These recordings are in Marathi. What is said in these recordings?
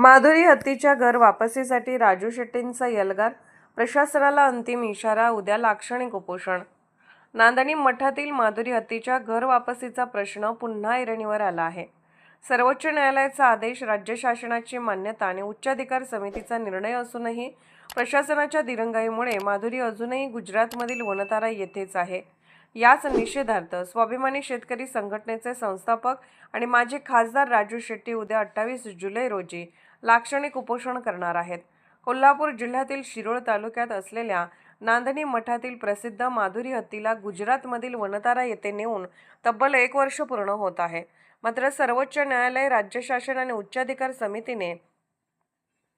माधुरी हत्तीच्या घर वापसीसाठी राजू शेट्टींचा एल्गार, प्रशासनाला अंतिम इशारा, उद्या लाक्षणिक उपोषण. नांदणी मठातील माधुरी हत्तीच्या घर वापसीचा प्रश्न पुन्हा ऐरणीवर आला आहे. सर्वोच्च न्यायालयाचा आदेश, राज्य शासनाची मान्यता आणि उच्चाधिकार समितीचा निर्णय असूनही प्रशासनाच्या दिरंगाईमुळे माधुरी अजूनही गुजरातमधील वनतारा येथेच आहे. याच निषेधार्थ स्वाभिमानी शेतकरी संघटनेचे संस्थापक आणि माजी खासदार राजू शेट्टी उद्या 28 जुलै रोजी लाक्षणिक उपोषण करणार आहेत. कोल्हापूर जिल्ह्यातील शिरोळ तालुक्यात असलेल्या नांदणी मठातील प्रसिद्ध माधुरी हत्तीला गुजरातमधील वनतारा येथे नेऊन तब्बल 1 वर्ष पूर्ण होत आहे. मात्र सर्वोच्च न्यायालय, राज्य शासन आणि उच्चाधिकार समितीने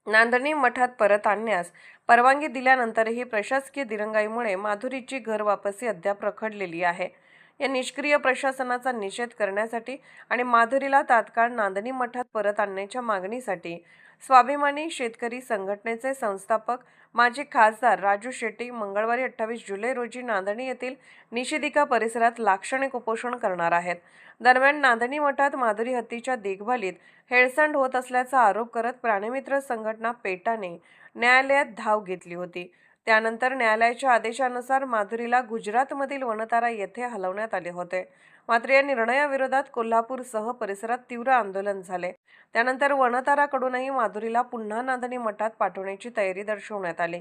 नांदणी मठात परत आणण्यास परवानगी दिल्यानंतरही प्रशासकीय दिरंगाईमुळे माधुरीची घर वापसी अद्याप रखडलेली आहे. या निष्क्रिय प्रशासनाचा निषेध करण्यासाठी आणि माधुरीला तात्काळ नांदणी मठात परत आणण्याच्या मागणीसाठी स्वाभिमानी शेतकरी संघटनेचे संस्थापक माजी खासदार राजू शेट्टी मंगळवारी 28 जुलै रोजी नांदणी येथील निषेधिका परिसरात लाक्षणिक उपोषण करणार आहेत. दरम्यान नांदणी मठात माधुरी हत्तीच्या देखभालीत हेळसांड होत असल्याचा आरोप करत प्राणीमित्र संघटना पेटाने न्यायालयात धाव घेतली होती. त्यानंतर न्यायालयाच्या आदेशानुसार माधुरीला गुजरातमधील वनतारा येथे हलवण्यात आले होते. मात्र या निर्णयाविरोधात कोल्हापूरसह परिसरात तीव्र आंदोलन झाले. त्यानंतर वनताराकडूनही माधुरीला पुन्हा नांदणी मठात पाठवण्याची तयारी दर्शवण्यात आली.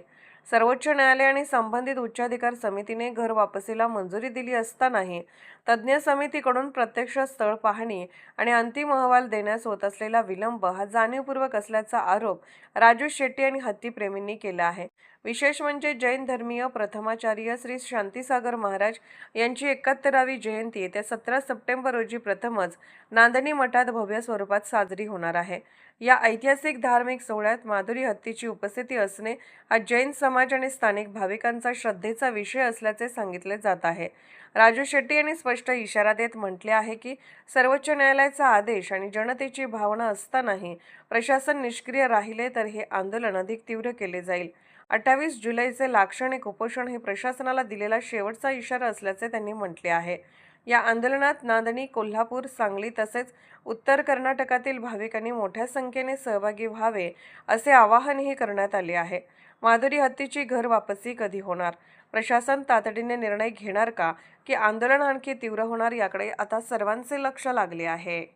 सर्वोच्च न्यायालय आणि संबंधित उच्चाधिकार समितीने घर वापसीला मंजुरी दिली असतानाही तज्ज्ञ समितीकडून प्रत्यक्ष स्थळ पाहणी आणि अंतिम अहवाल देण्यास होत असलेला विलंब हा जाणीवपूर्वक असल्याचा आरोप राजू शेट्टी आणि हत्तीप्रेमींनी केला आहे. विशेष म्हणजे जैन धर्मीय प्रथमाचार्य श्री शांतीसागर महाराज यांची 71वी जयंती येत्या 17 सप्टेंबर रोजी प्रथमच नांदणी मठात भव्य स्वरूपात साजरी होणार आहे. या ऐतिहासिक धार्मिक सोहळ्यात माधुरी हत्तीची उपस्थिती असणे हा जैन समाज आणि स्थानिक भाविकांचा श्रद्धेचा विषय असल्याचे सांगितले जात आहे. राजू शेट्टी यांनी स्पष्ट इशारा देत म्हटले आहे की सर्वोच्च न्यायालयाचा आदेश आणि जनतेची भावना असतानाही प्रशासन निष्क्रिय राहिले तर हे आंदोलन अधिक तीव्र केले जाईल. 28 जुलैचे लाक्षणिक उपोषण हे प्रशासनाला दिलेला शेवटचा इशारा असल्याचे त्यांनी म्हटले आहे. या आंदोलनात नांदणी, कोल्हापूर, सांगली तसेच उत्तर कर्नाटकातील भाविकांनी मोठ्या संख्येने सहभागी व्हावे असे आवाहनही करण्यात आले आहे. माधुरी हत्तीची घर वापसी कधी होणार? प्रशासन तातडीने निर्णय घेणार का, की आंदोलन आणखी तीव्र होणार याकडे आता सर्वांचे लक्ष लागले आहे.